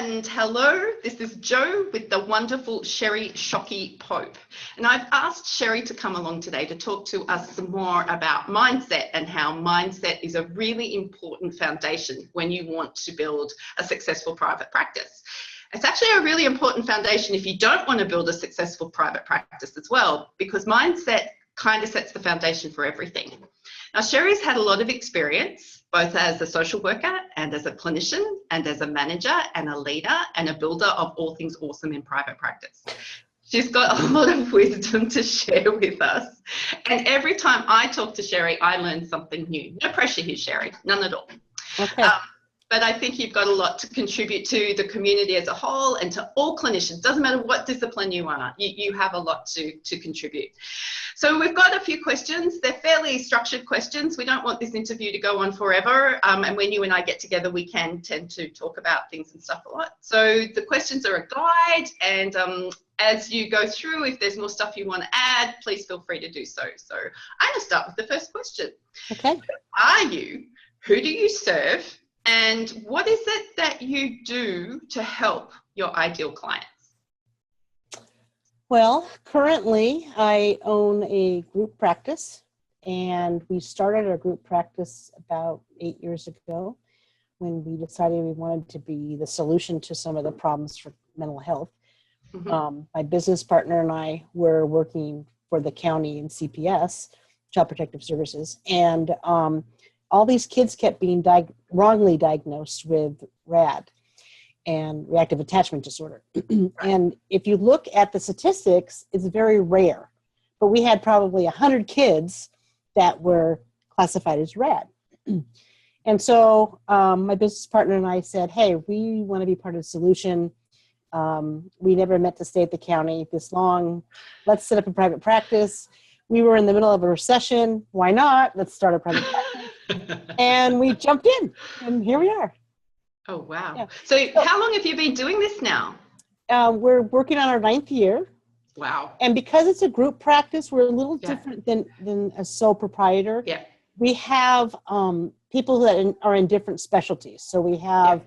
and hello, this is Jo with the wonderful Shockey Pope. And I've asked Sherry to come along today to talk to us some more about mindset and how mindset is a really important foundation when you want to build a successful private practice. It's actually a really important foundation if you don't want to build a successful private practice as well, because mindset kind of sets the foundation for everything. Now, Sherry's had a lot of experience, both as a social worker and as a clinician and as a manager and a leader and a builder of all things awesome in private practice. She's got a lot of wisdom to share with us. And every time I talk to Sherry, I learn something new. No pressure here, Sherry, none at all. Okay. But I think you've got a lot to contribute to the community as a whole and to all clinicians. Doesn't matter what discipline you are, you have a lot to contribute. So we've got a few questions. They're fairly structured questions. We don't want this interview to go on forever. And when you and I get together, we can tend to talk about things and stuff a lot. So the questions are a guide, and as you go through, if there's more stuff you want to add, please feel free to do so. So I'm going to start with the first question. Okay. Who are you? Who do you serve? And what is it that you do to help your ideal clients? Well, currently I own a group practice, and we started our group practice about 8 years ago when we decided we wanted to be the solution to some of the problems for mental health. Mm-hmm. My business partner and I were working for the county in CPS, Child Protective Services, and all these kids kept being wrongly diagnosed with RAD, and reactive attachment disorder. And if you look at the statistics, it's very rare. But we had probably 100 kids that were classified as RAD. And so my business partner and I said, hey, we want to be part of the solution. We never meant to stay at the county this long. Let's set up a private practice. We were in the middle of a recession. Why not? Let's start a private practice. And we jumped in, and here we are. Oh, wow. Yeah. So how long have you been doing this now? We're working on our 9th year. Wow. And because it's a group practice, we're a little different than a sole proprietor. Yeah. We have people that are in different specialties. So we have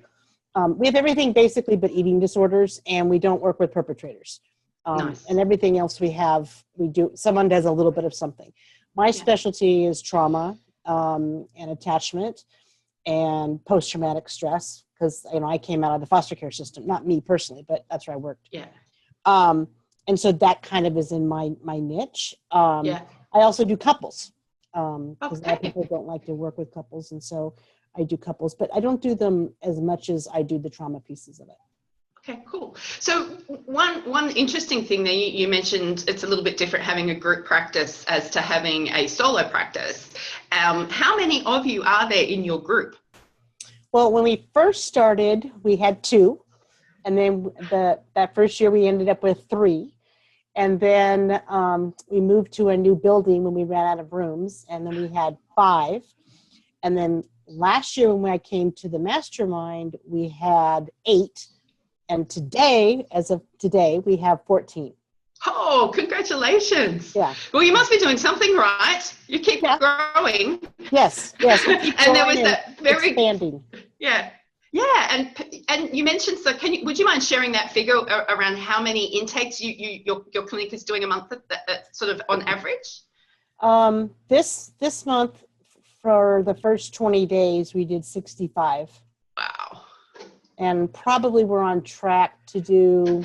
everything basically but eating disorders, and we don't work with perpetrators. Nice. And everything else someone does a little bit of something. My specialty is trauma and attachment and post-traumatic stress, because I came out of the foster care system, not me personally, but that's where I worked. Yeah. And so that kind of is in my niche. I also do couples, because a lot of people don't like to work with couples, and so I do couples, but I don't do them as much as I do the trauma pieces of it. Okay, cool. So one interesting thing there, you mentioned it's a little bit different having a group practice as to having a solo practice. How many of you are there in your group? Well, when we first started, we had 2. And then that first year we ended up with 3. And then we moved to a new building when we ran out of rooms. And then we had 5. And then last year when I came to the mastermind, we had 8. And today, as of today, we have 14. Oh, congratulations. Yeah. Well, you must be doing something right. You keep growing. Yes. And there was that very expanding. Yeah. Yeah. And you mentioned, so would you mind sharing that figure around how many intakes your clinic is doing a month sort of on average? This month, for the first 20 days, we did 65. Wow. And probably we're on track to do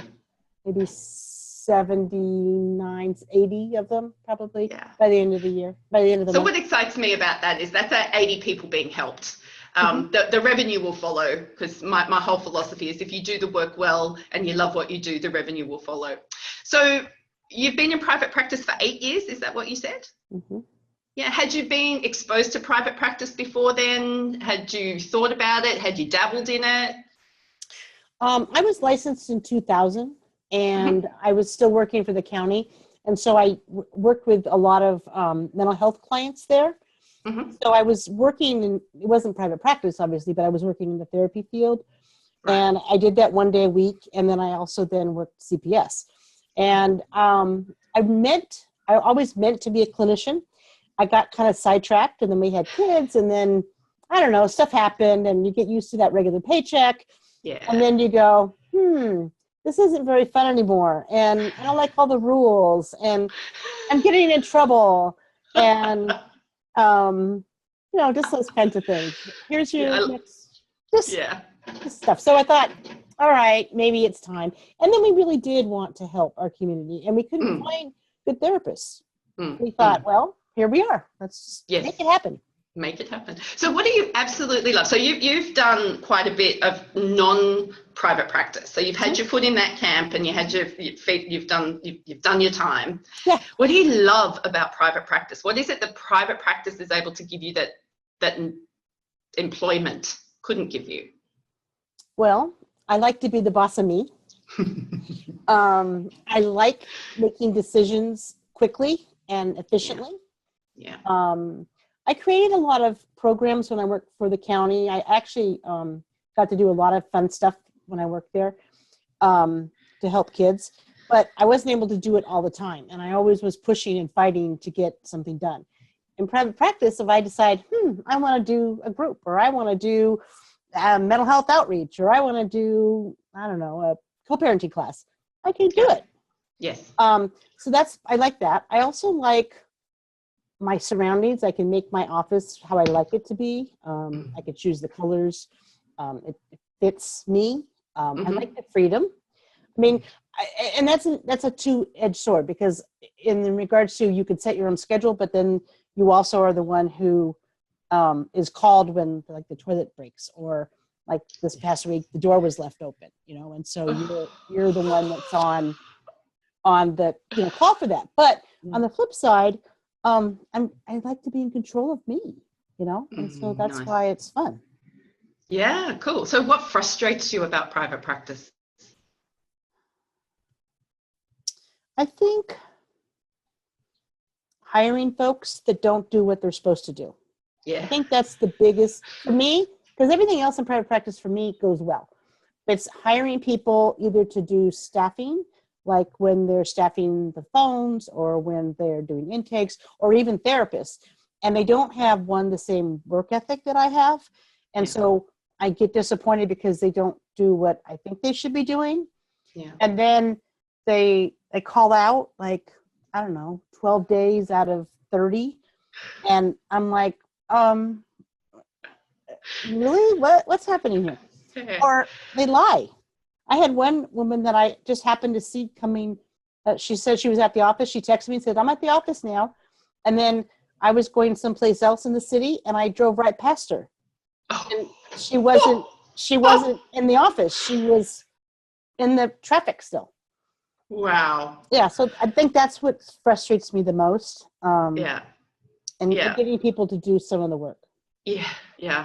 maybe 79, 80 of them, probably by the end of the year, by the end of the month. What excites me about that is that's 80 people being helped. The revenue will follow, because my whole philosophy is if you do the work well and you love what you do, the revenue will follow. So you've been in private practice for 8 years, is that what you said? Mm-hmm. Yeah. Had you been exposed to private practice before then? Had you thought about it? Had you dabbled in it? I was licensed in 2000, and I was still working for the county. And so I worked with a lot of mental health clients there. Mm-hmm. So I was working it wasn't private practice, obviously, but I was working in the therapy field. Right. And I did that 1 day a week. And then I also then worked CPS. And I always meant to be a clinician. I got kind of sidetracked, and then we had kids, and then, I don't know, stuff happened, and you get used to that regular paycheck. Yeah. And then you go, this isn't very fun anymore. And I don't like all the rules, and I'm getting in trouble. And, just those kinds of things. Here's your Yeah. next, just Yeah. this stuff. So I thought, all right, maybe it's time. And then we really did want to help our community, and we couldn't find good therapists. We thought, well, here we are. Let's make it happen. Make it happen. So what do you absolutely love? So you've done quite a bit of non-private practice. So you've had your foot in that camp, and you had your feet. You've done your time. Yeah. What do you love about private practice? What is it that private practice is able to give you that employment couldn't give you? Well, I like to be the boss of me. I like making decisions quickly and efficiently. Yeah. I created a lot of programs when I worked for the county. I actually got to do a lot of fun stuff when I worked there to help kids, but I wasn't able to do it all the time. And I always was pushing and fighting to get something done. In private practice, if I decide, I want to do a group, or I want to do mental health outreach, or I want to do, I don't know, a co-parenting class, I can do it. Yes. So I like that. I also like my surroundings. I can make my office how I like it to be. I could choose the colors. It fits me. I like the freedom. I mean, and that's a two-edged sword, because in regards to, you could set your own schedule, but then you also are the one who is called when, like, the toilet breaks, or like this past week, the door was left open, and so you're the one that's on the call for that. But on the flip side, I like to be in control of me, and so that's nice. why it's fun. Yeah, cool. So what frustrates you about private practice? I think hiring folks that don't do what they're supposed to do. Yeah. I think that's the biggest for me, because everything else in private practice for me goes well. It's hiring people either to do staffing, like when they're staffing the phones, or when they're doing intakes, or even therapists, and they don't have the same work ethic that I have. And so I get disappointed because they don't do what I think they should be doing. Yeah. And then they call out, like, I don't know, 12 days out of 30. And I'm like, really? What's happening here? Or they lie. I had one woman that I just happened to see coming. She said she was at the office. She texted me and said, I'm at the office now. And then I was going someplace else in the city, and I drove right past her. And she wasn't in the office. She was in the traffic still. Wow. Yeah. So I think that's what frustrates me the most. And getting people to do some of the work. Yeah.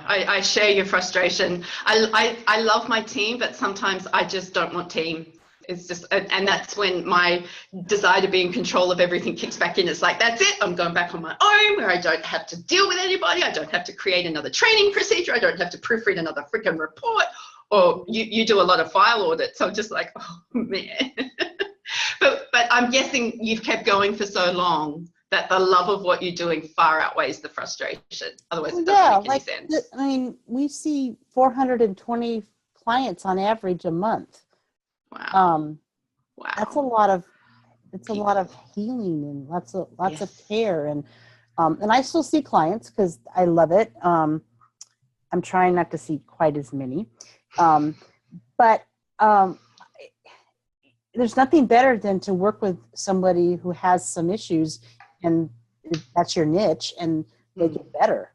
I share your frustration. I love my team, but sometimes I just don't want team. It's just, and that's when my desire to be in control of everything kicks back in. It's like, that's it. I'm going back on my own, where I don't have to deal with anybody. I don't have to create another training procedure. I don't have to proofread another freaking report. Or you do a lot of file audits. So I'm just like, oh man. But I'm guessing you've kept going for so long that the love of what you're doing far outweighs the frustration. Otherwise, it doesn't make any sense. I mean, we see 420 clients on average a month. Wow. Wow. That's a lot of healing, and lots of care, and I still see clients because I love it. I'm trying not to see quite as many, but there's nothing better than to work with somebody who has some issues, and that's your niche, and make it better.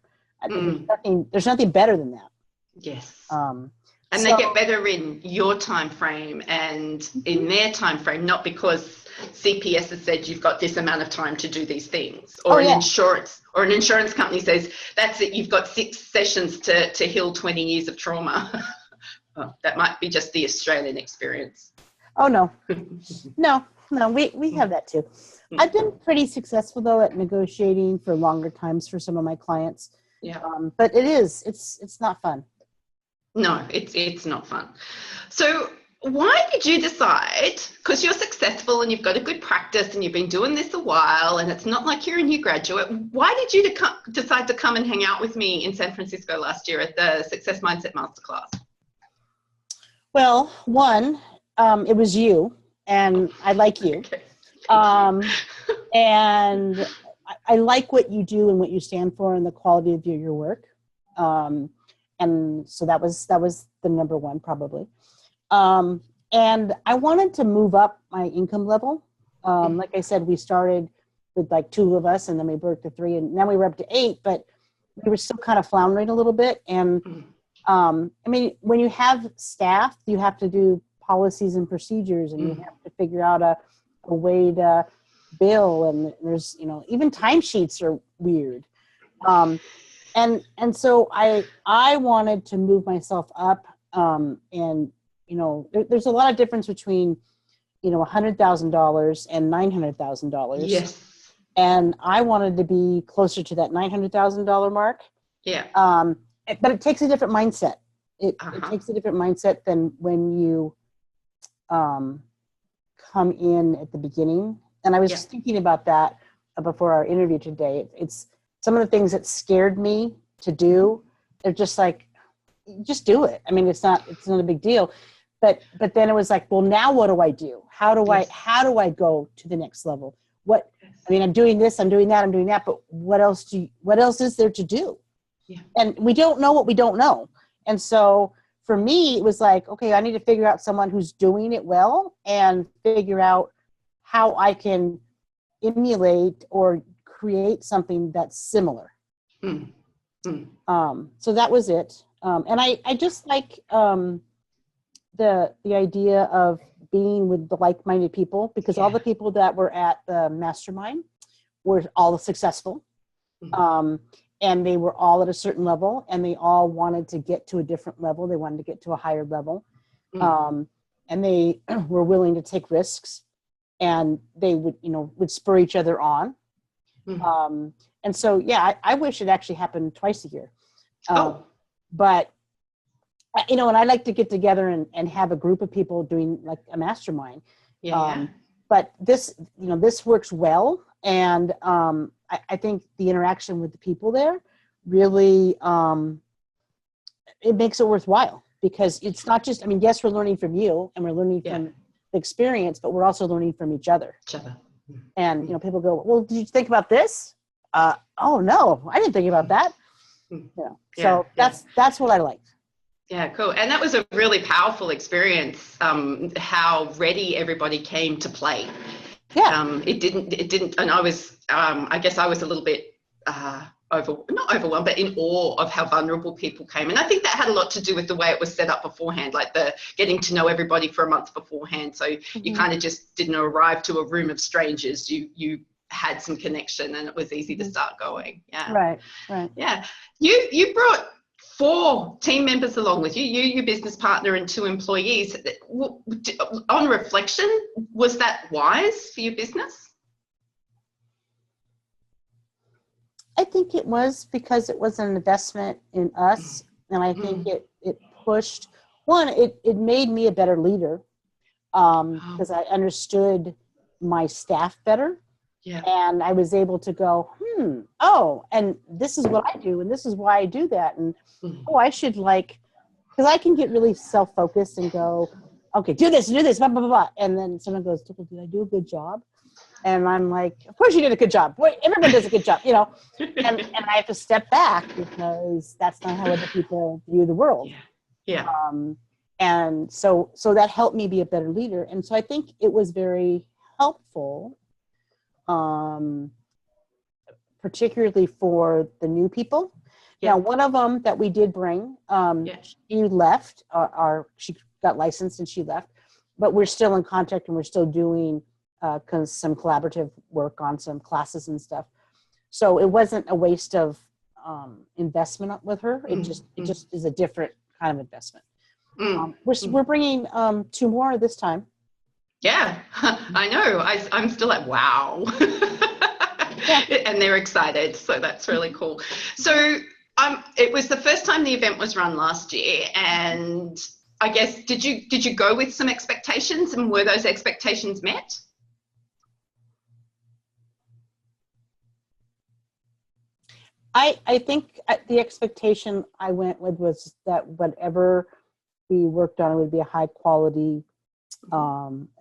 There's nothing better than that. Yes. And they get better in your time frame and in their time frame, not because CPS has said you've got this amount of time to do these things, or an insurance company says that's it, you've got 6 sessions to heal 20 years of trauma. That might be just the Australian experience. Oh no, we have that too. I've been pretty successful though at negotiating for longer times for some of my clients. Yeah. But it's not fun. No, it's not fun. So why did you decide, because you're successful and you've got a good practice and you've been doing this a while and it's not like you're a new graduate, why did you decide to come and hang out with me in San Francisco last year at the Success Mindset Masterclass? Well, one, it was you, and I like you. Okay. Um, and I like what you do and what you stand for and the quality of your work. And so that was the number one, probably. And I wanted to move up my income level. Like I said, we started with like 2 of us, and then we worked to 3, and now we were up to 8, but we were still kind of floundering a little bit. And I mean, when you have staff, you have to do policies and procedures, and you have to figure out a way to bill, and there's, you know, even timesheets are weird. And so I wanted to move myself up, and, you know, there's a lot of difference between, you know, $100,000 and $900,000. Yes. And I wanted to be closer to that $900,000 mark. Yeah. But it takes a different mindset. It takes a different mindset than when you come in at the beginning. And I was just thinking about that before our interview today. It's some of the things that scared me to do. They're just like, just do it. I mean, it's not a big deal. But then it was like, well, now what do I do? How do I go to the next level? I mean, I'm doing this, I'm doing that, but what else is there to do? Yeah. And we don't know what we don't know. And so for me, it was like, okay, I need to figure out someone who's doing it well and figure out how I can emulate or create something that's similar. So that was it. And I just like the idea of being with the like-minded people, because all the people that were at the mastermind were all successful. And they were all at a certain level, and they all wanted to get to a different level. They wanted to get to a higher level. And they were willing to take risks, and they would spur each other on. And so, yeah, I wish it actually happened twice a year. But, you know, and I like to get together and have a group of people doing like a mastermind. But this works well. And I think the interaction with the people there really, it makes it worthwhile, because it's not just, I mean, yes, we're learning from you and we're learning from the experience, but we're also learning from each other. And, you know, people go, well, did you think about this? Oh no, I didn't think about that. You know, so that's what I liked. Yeah, cool. And that was a really powerful experience, how ready everybody came to play. It didn't, and I was, I guess I was a little bit, not overwhelmed, but in awe of how vulnerable people came. And I think that had a lot to do with the way it was set up beforehand, like the getting to know everybody for a month beforehand. So you kind of just didn't arrive to a room of strangers. You had some connection, and it was easy to start going. Right. Yeah. You brought 4 team members along with you, your business partner, and 2 employees. On reflection, was that wise for your business? I think it was, because it was an investment in us. And I think it pushed, it made me a better leader, because I understood my staff better. And I was able to go, and this is what I do, and this is why I do that. And, I should because I can get really self-focused and go, okay, do this, blah, blah, blah, blah. And then someone goes, did I do a good job? And I'm like, of course you did a good job. Everyone does a good job, you know. And I have to step back, because that's not how other people view the world. And so that helped me be a better leader. And so I think it was very helpful, particularly for the new people. Now, one of them that we did bring, she left, she got licensed and she left, but we're still in contact, and we're still doing some collaborative work on some classes and stuff. So it wasn't a waste of investment with her. It just is a different kind of investment. We're bringing 2 more this time. Yeah, I know. I'm still like, wow. And they're excited. So that's really cool. So it was the first time the event was run last year. And I guess, did you go with some expectations, and were those expectations met? I think the expectation I went with was that whatever we worked on, it would be a high quality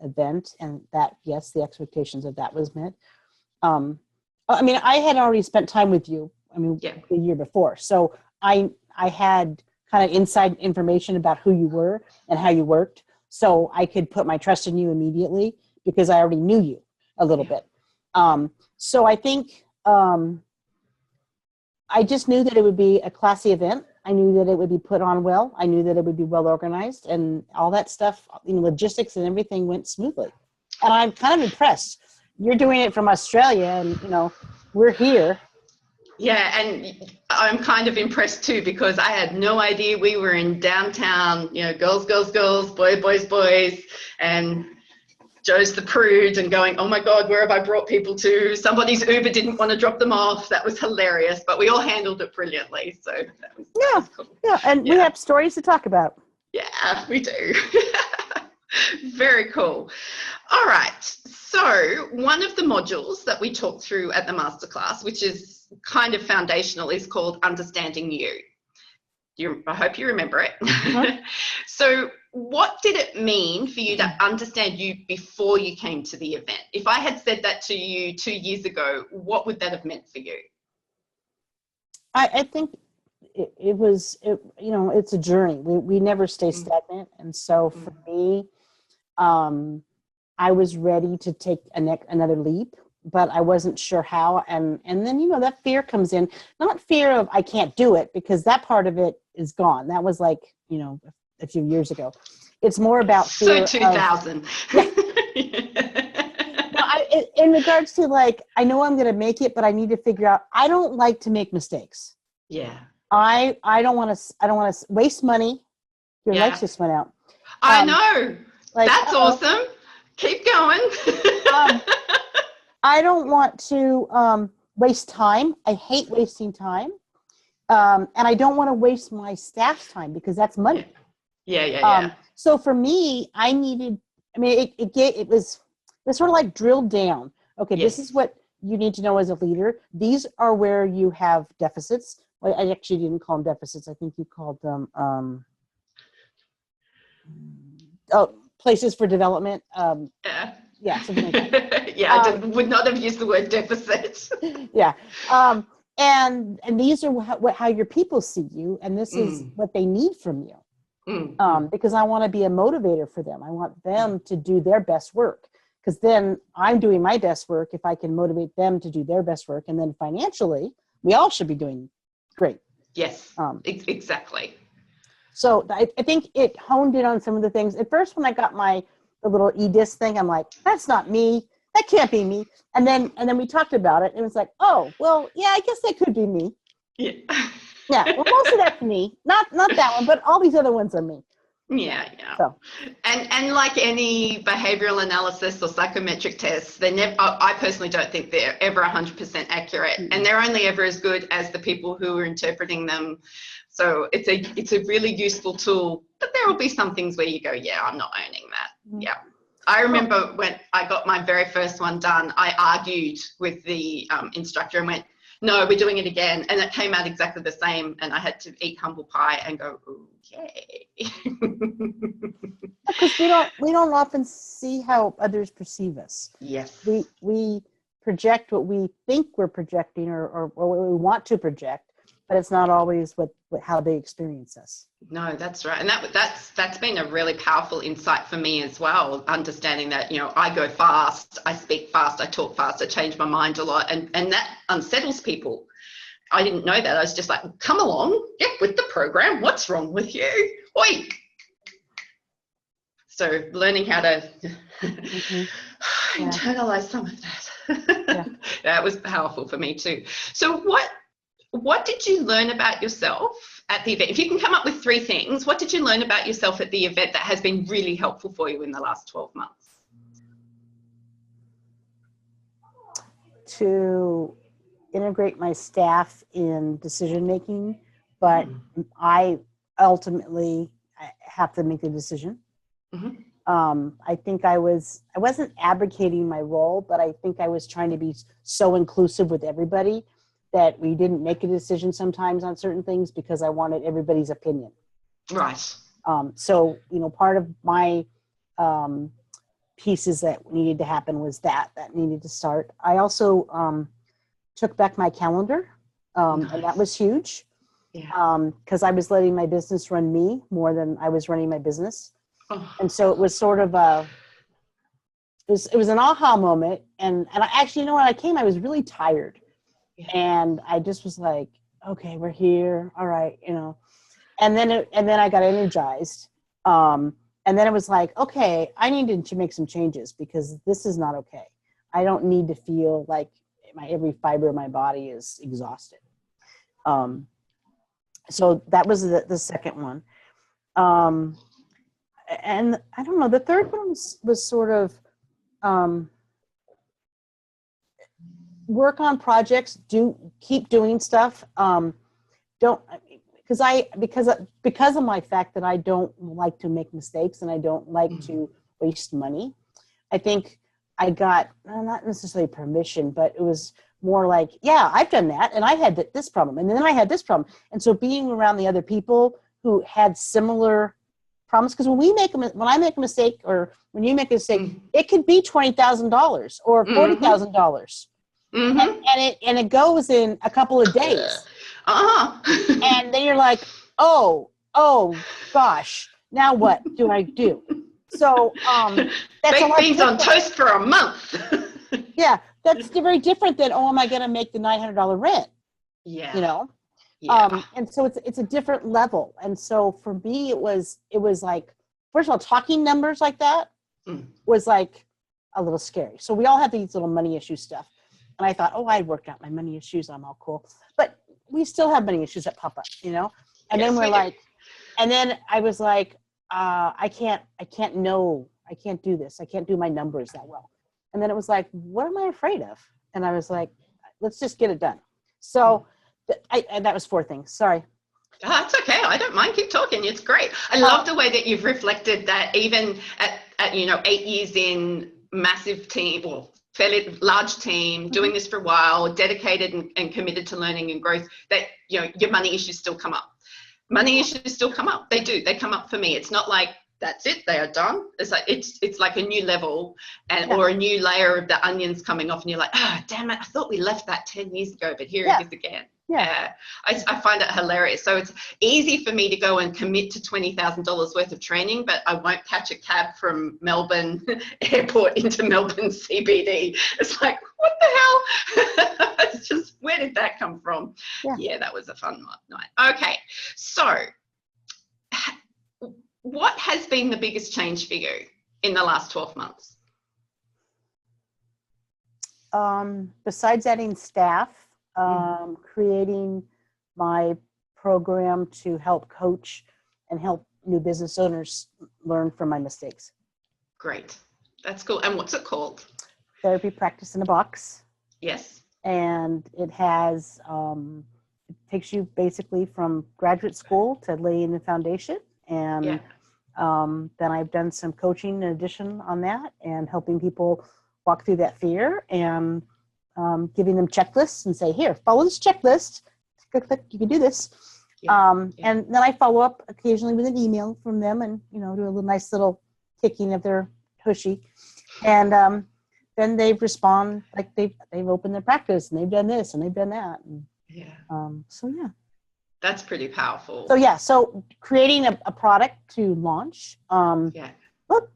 event, and that, yes, the expectations of that was met. I mean, I had already spent time with you, the year before, so I had kind of inside information about who you were and how you worked, so I could put my trust in you immediately because I already knew you a little bit. So I think I just knew that it would be a classy event. I knew that it would be put on well. I knew that it would be well organized, and all that stuff, logistics and everything went smoothly. And I'm kind of impressed. You're doing it from Australia, and we're here. Yeah, and I'm kind of impressed too, because I had no idea we were in downtown, girls, girls, girls, boys, boys, and Joe's the prude and going, oh my God, where have I brought people to? Somebody's Uber didn't want to drop them off. That was hilarious, but we all handled it brilliantly. So that was cool. Yeah, and we have stories to talk about. Yeah, we do. Very cool. All right. So one of the modules that we talked through at the masterclass, which is kind of foundational, is called Understanding You. I hope you remember it. Mm-hmm. So what did it mean for you to understand you before you came to the event? If I had said that to you 2 years ago, what would that have meant for you? I think it was, it's a journey. We never stay stagnant. And so for me, I was ready to take another leap, but I wasn't sure how. And then, that fear comes in, not fear of I can't do it, because that part of it is gone. That was like, a few years ago. It's more about fear. So 2000. In regards to I know I'm going to make it, but I need to figure out, I don't like to make mistakes. Yeah. I don't want to waste money. Your lights just went out. I know. That's awesome. Keep going. I don't want to waste time. I hate wasting time. And I don't want to waste my staff's time, because that's money. Yeah. So for me, I needed, it was sort of like drilled down. Okay, This is what you need to know as a leader. These are where you have deficits. Well, I actually didn't call them deficits. I think you called them places for development. Something like that. I would not have used the word deficit. Yeah. And these are how your people see you, and this is what they need from you. Because I want to be a motivator for them. I want them to do their best work, because then I'm doing my best work if I can motivate them to do their best work. And then financially, we all should be doing great. Yes, exactly. So I think it honed in on some of the things. At first, when I got the little EDIS thing, I'm like, that's not me. That can't be me. And then we talked about it, and it was like, oh, well, yeah, I guess that could be me. Yeah. Yeah, well, most of that's me. Not that one, but all these other ones are me. Yeah. So. And like any behavioral analysis or psychometric tests, I personally don't think they're ever 100% accurate, and they're only ever as good as the people who are interpreting them. So it's a really useful tool, but there will be some things where you go, yeah, I'm not owning that. Yeah. I remember when I got my very first one done, I argued with the instructor and went, no, we're doing it again. And it came out exactly the same. And I had to eat humble pie and go, okay. Because we don't often see how others perceive us. Yes. We project what we think we're projecting or what we want to project, but it's not always how they experience us. No, that's right. And that's been a really powerful insight for me as well, understanding that, I go fast, I speak fast, I talk fast, I change my mind a lot, and that unsettles people. I didn't know that. I was just like, come along, get with the program. What's wrong with you? Oi. So learning how to internalize some of that. That was powerful for me too. So what did you learn about yourself at the event? If you can come up with 3 things, what did you learn about yourself at the event that has been really helpful for you in the last 12 months? To integrate my staff in decision making, but I ultimately have to make the decision. I think I wasn't advocating my role, but I think I was trying to be so inclusive with everybody that we didn't make a decision sometimes on certain things because I wanted everybody's opinion. Right. So, part of my pieces that needed to happen was that needed to start. I also took back my calendar, and that was huge. Yeah. Because I was letting my business run me more than I was running my business. Oh. And so it was sort of it was an aha moment. And I actually, when I came, I was really tired. Yeah. And I just was like, okay, we're here. All right. And then I got energized. And then it was like, okay, I needed to make some changes because this is not okay. I don't need to feel like every fiber of my body is exhausted. So that was the second one. And I don't know, the third one was sort of work on projects, keep doing stuff. Because of my fact that I don't like to make mistakes and I don't like to waste money. I think I got not necessarily permission, but it was more like, yeah, I've done that, and I had this problem, and then I had this problem, and so being around the other people who had similar problems, because when I make a mistake, or when you make a mistake, it could be $20,000 or $40,000, and it goes in a couple of days, and then you're like, oh gosh, now what do I do? So that's baked beans on toast for a month. Yeah, that's very different than, am I going to make the $900 rent? Yeah. Yeah. And so it's a different level. And so for me, it was like, first of all, talking numbers like that was like a little scary. So we all have these little money issue stuff. And I thought, I worked out my money issues. I'm all cool. But we still have money issues that pop up, And then we're like, and then I was like, I can't do this. I can't do my numbers that well. And then it was like, what am I afraid of? And I was like, let's just get it done. So that was 4 things. Sorry. That's okay. I don't mind. Keep talking. It's great. I love the way that you've reflected that even at 8 years in, massive team, or fairly large team, doing this for a while, dedicated and committed to learning and growth, that your money issues still come up. Money issues still come up. They do. They come up for me. It's not like that's it, they are done. It's like it's like a new level or a new layer of the onions coming off, and you're like, damn it, I thought we left that 10 years ago, but here it is again. I find it hilarious. So it's easy for me to go and commit to $20,000 worth of training, but I won't catch a cab from Melbourne airport into Melbourne CBD. It's like, what the hell? It's just, where did that come from? Yeah, that was a fun night. Okay, so what has been the biggest change for you in the last 12 months? Besides adding staff, creating my program to help coach and help new business owners learn from my mistakes. Great. That's cool. And what's it called? Therapy Practice in a Box. Yes. And it has, it takes you basically from graduate school to laying the foundation. And then I've done some coaching in addition on that, and helping people walk through that fear, and giving them checklists and say, here, follow this checklist. Click, you can do this. And then I follow up occasionally with an email from them, and do a little nice little kicking of their tushy. And then they respond like they've opened their practice, and they've done this and they've done that. And, That's pretty powerful. So creating a product to launch. Look,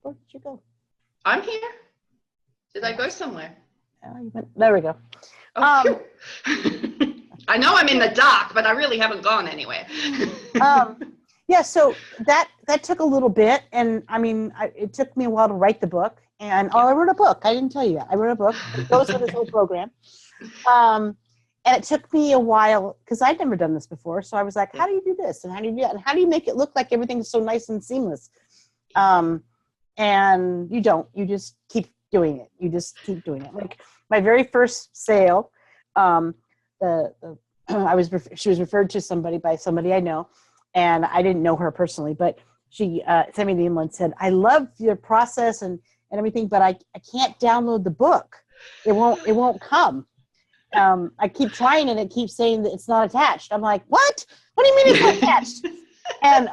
where did you go? I'm here. Did I go somewhere? There we go. Oh, I know I'm in the dark, but I really haven't gone anywhere. So that took a little bit, and I mean, it took me a while to write the book. And I wrote a book. I didn't tell you that. I wrote a book. It goes with this whole program. And it took me a while, because I'd never done this before. So I was like, how do you do this? And how do you do that? And how do you make it look like everything's so nice and seamless? And you don't. You just keep doing it. Like my very first sale, she was referred to by somebody I know, and I didn't know her personally, but she sent me the email and said, I love your process and everything, but I can't download the book. It won't come. I keep trying, and it keeps saying that it's not attached. I'm like, what do you mean it's not attached? And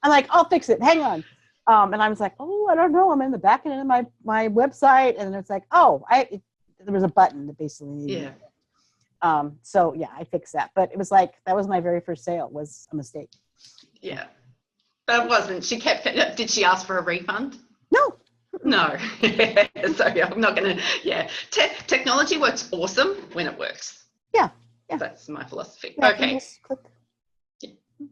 I'm like, I'll fix it. Hang on. And I was like, oh, I don't know. I'm in the back end of my website. And it's like, oh, there was a button that basically needed it. So yeah, I fixed that. But it was like, that was my very first sale, was a mistake. Yeah. That wasn't, did she ask for a refund? No. No. So yeah, I'm not going to, technology works awesome when it works. Yeah. That's my philosophy. Yeah, okay. just click.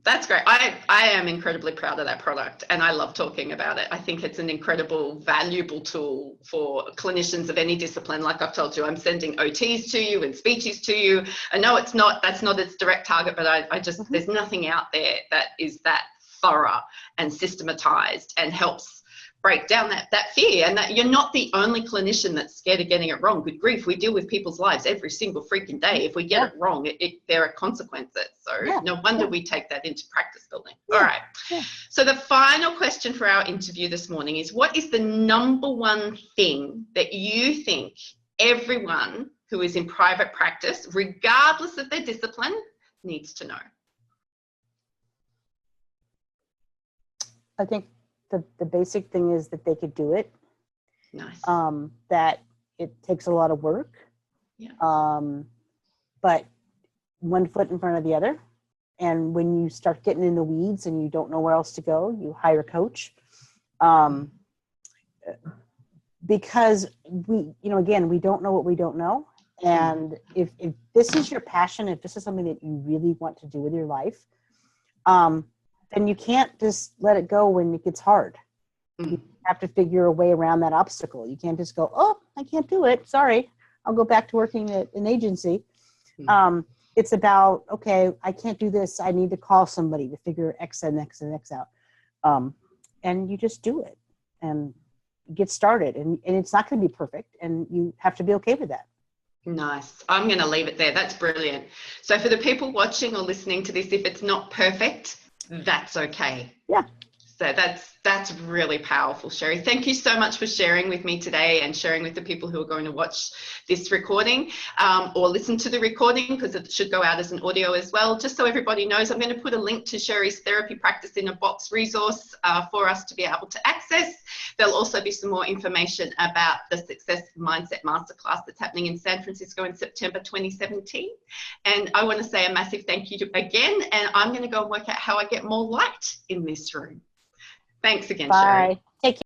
That's great. I am incredibly proud of that product, and I love talking about it. I think it's an incredible, valuable tool for clinicians of any discipline. Like I've told you, I'm sending OTs to you and speeches to you. I know that's not its direct target, but I just, there's nothing out there that is that thorough and systematized and helps break down that fear, and that you're not the only clinician that's scared of getting it wrong. Good grief, we deal with people's lives every single freaking day. If we get it wrong, there are consequences. So no wonder we take that into practice building. All right. So the final question for our interview this morning is, what is the number one thing that you think everyone who is in private practice, regardless of their discipline, needs to know? I think the basic thing is that they could do it. Nice. That it takes a lot of work. Yeah. But one foot in front of the other. And when you start getting in the weeds and you don't know where else to go, you hire a coach. Because we don't know what we don't know. And if this is your passion, if this is something that you really want to do with your life, then you can't just let it go when it gets hard. You have to figure a way around that obstacle. You can't just go, oh, I can't do it. Sorry, I'll go back to working at an agency. It's about, okay, I can't do this. I need to call somebody to figure X and X and X out. And you just do it and get started. And it's not going to be perfect. And you have to be okay with that. Nice. I'm going to leave it there. That's brilliant. So for the people watching or listening to this, if it's not perfect, that's okay. Yeah. So that's really powerful, Sherry. Thank you so much for sharing with me today and sharing with the people who are going to watch this recording or listen to the recording, because it should go out as an audio as well. Just so everybody knows, I'm going to put a link to Sherry's Therapy Practice in a Box resource for us to be able to access. There'll also be some more information about the Success Mindset Masterclass that's happening in San Francisco in September 2017. And I want to say a massive thank you again, and I'm going to go and work out how I get more light in this room. Thanks again, Bye. Sherry.